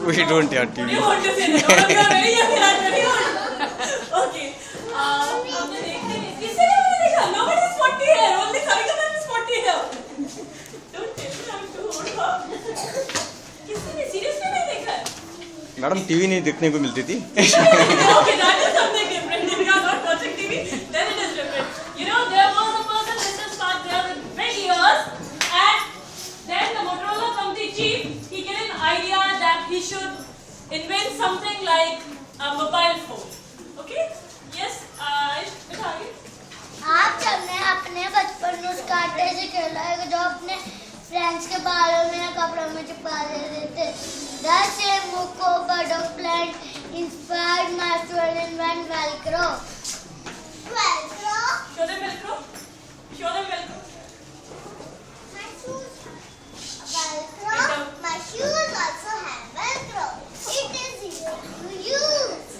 We don't have TV. You want to say that? Oh, you are very young. You are very old. Okay. हमने देखते नहीं. किसी ने मैंने देखा. Nobody is 40 here. Only Sarika ma'am is 40 here. Don't tell me I'm too old. Huh? किसी ने seriously नहीं देखा. मैडम टीवी नहीं देखने को मिलती थी. Okay, that is something different. If you are not watching TV, then it is different. You know, there was a person in this park there with big ears, and then the Motorola company chief, he gave an idea that he should invent something like a mobile phone. Okay? Yes, बेटा आगे. आप सबने अपने बचपन में उस कांटे से खेला है जो अपने फ्रेंड्स के बालों में या कपड़ों में चिपका देते थे. The same Moko Badok plant inspired my to invent Velcro. Velcro? Show them Velcro. Show them Velcro. My shoes. Velcro. My shoes also have Velcro. It is easy to use.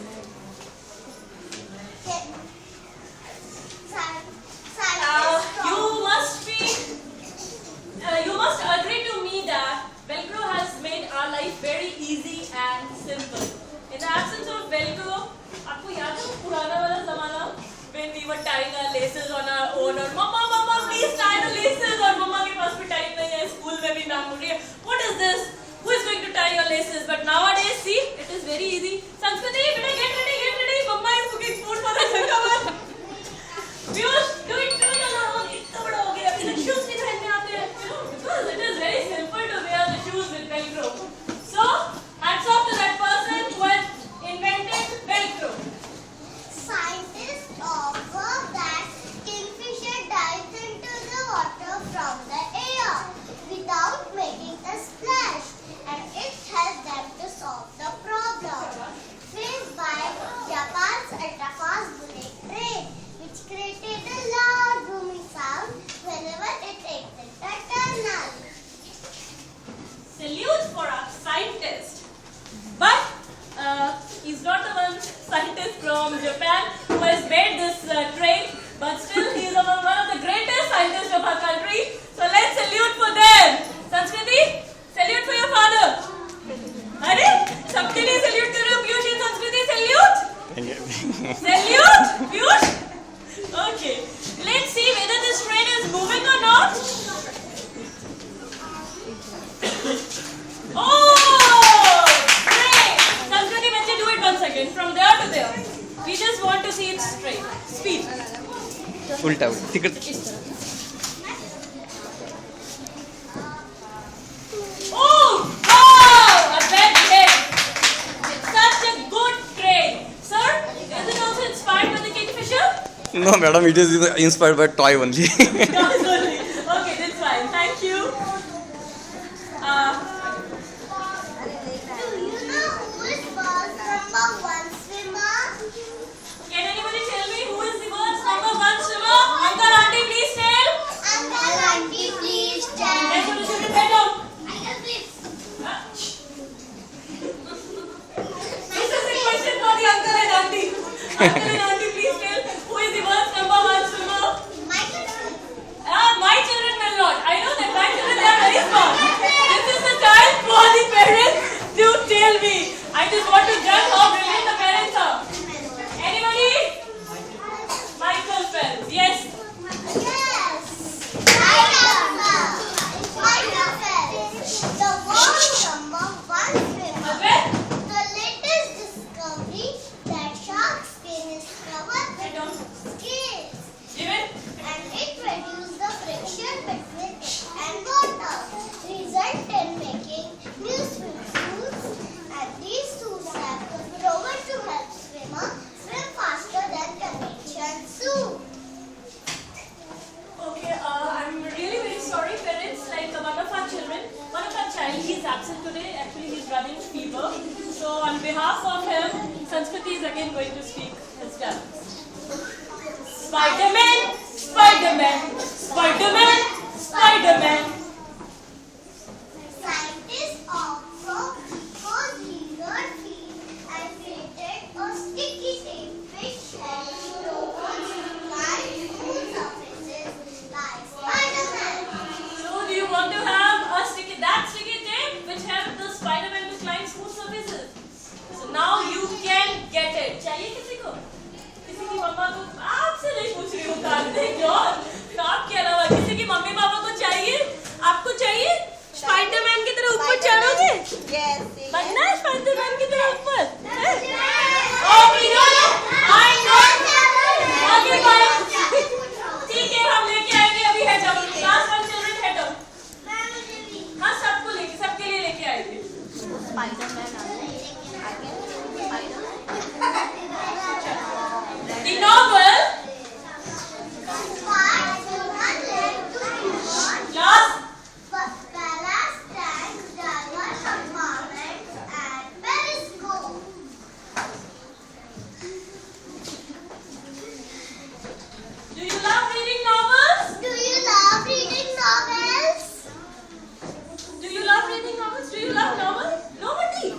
You must agree to me that Velcro has made our life very easy and simple. In the absence of Velcro, आपको याद है पुराना वाला ज़माना when we were tying our laces on our own और मम्मा please tie the laces और मम्मा के पास भी टाइम नहीं है स्कूल में भी मैम बोल रही है what is this who is going to tie your laces but nowadays see it is very easy. Sanskriti बेटा get ready mamma is cooking food for the Jankavan. Piyush do it alone इतना बड़ा हो गया अभी तक shoes नहीं पहनने आते हैं you know because it is very simple to wear the shoes with Velcro. So hats off to that person who has invented Velcro. Scientists observe that kingfisher dives into the water from the air without making a splash, and it helps them to solve the problem faced by Japan's ultra-fast bullet train, which created a loud booming sound whenever it entered the tunnel. Salute for our scientist. But he's not the one scientist from Japan who has made this train, but still he is one of the greatest scientists of our country. So let's salute for them. Sanskriti, salute for your father. अरे सबके लिए salute कर रहे हो Piyush and Sanskriti salute. Salute Piyush. Okay, let's see whether this train is moving or not. Oh, great! Sanskriti, bachche, do it once again from there to there. We just want to see it straight. Speed. उल्टा तिकट. Oh, wow! A bad hit. Such a good train. Sir, is it also inspired by the Kingfisher? No, madam, it is inspired by toy only. That's only. Okay, that's fine. Thank you. Do you know who is world's #1 swimmer? Can anybody tell me who is the world's #1 swimmer? Uncle, auntie, please tell. Uncle, auntie, please tell. Let's do the children head down. Uncle, please. This is the question for the uncle and auntie. Uncle and auntie, please tell who is the world's #1 swimmer? Michael. My children will not. I know that my children they are very smart. This is the time for the parents to tell me. I just want to judge how brilliant the parents are. Anybody? Michael Phelps. Yes. Yes. Michael Phelps. The world's #1 swimmer. Okay. The latest discovery that shark skin is covered with scales, Jimin. and it reduces the friction between it and water, result in making new swimsuits. And these suits have been proven to help swimmers swim faster than conventional suits. Okay. I'm really very sorry, parents. Like one of our children, one of our child, he is absent today. Actually, he's running fever. So on behalf of him, Sanskriti is again going to speak his talents. Spider-Man, Spider-Man, Spider-Man, Spider-Man. Scientists also used leather feet and created a sticky tape which helps robots glide smooth surfaces like Spider-Man. So do you want to have a sticky tape which helps the Spider-Man to climb smooth surfaces? बनना है Spiderman की तरह ऊपर okay no I not okay bye ठीक है हम लेके आएंगे अभी है जब क्लास 1 चिल्ड्रन हेड अप हां सबको लेके सबके लिए लेके आएंगे The novel class Do you love reading novels? Do you love reading novels? Do you love reading novels? Do you love novels? Nobody.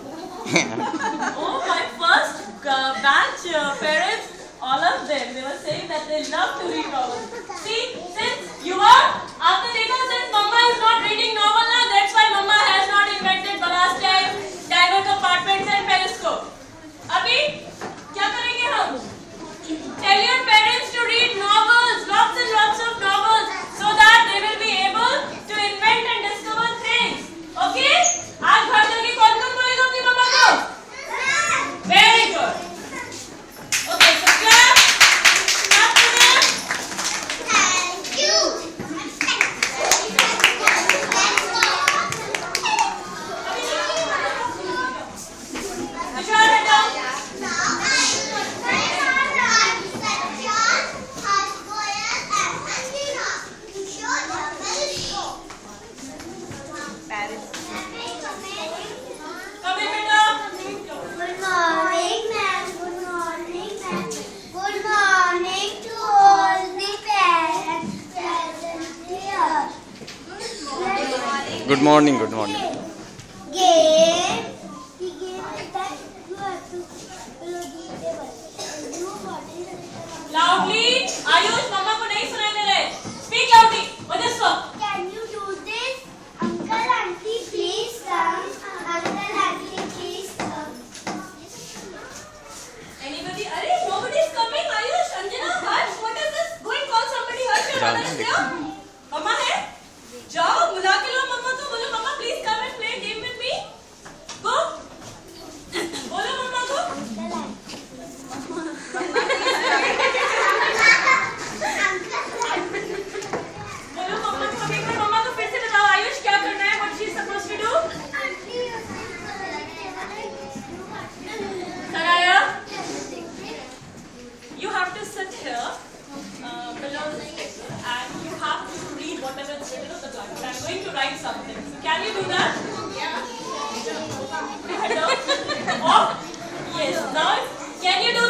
Oh, my first batch parents, all of them, they were saying that they love to read novels. See, since you are, after देखा since Mama is not reading novel now, that's why Mama has not invented ballast tank, diver compartments and periscope. अभी क्या करेंगे हम? Tell your parents to read novels, lots and lots of novels, so that they will be able to invent and discover things. Okay? आज घर जाके कौन-कौन बोलेगा अपनी मम्मा को? Very good. Okay, so clap. Clap to them. Thank you. Vishal, head down. Now I Satyan, Hargoyan and Anjana to show the periscope. Come in, beta. Good morning, ma'am. Good morning, ma'am. Good morning to all the parents present here. Good morning good morning Game. The game is that you have to follow the table. You what is it? Loudly. Ayush मम्मा को नहीं सुनाई दे रहे. Speak loudly. Vajaswa. Can you do this? Uncle, auntie, please come. Uncle, auntie, please come. Anybody? Arey, nobody is coming. Ayush, Anjana, Harsh, what is this? Go and call somebody. Harsh, your mother is there. Mama है? जाओ बुला के लो मम्मा को बोलो मम्मा please come and play a game with me. Go. बोलो मम्मा को. बोलो मम्मा को एक बार मम्मा को फिर से बताओ आयुष क्या करना है? What she is supposed to do? Saraya, you have to sit here below this picture and you have to read whatever is written on the blackboard. I'm going to write something. So can you do that? Yeah. Hello? Oh, yes. Now, can you do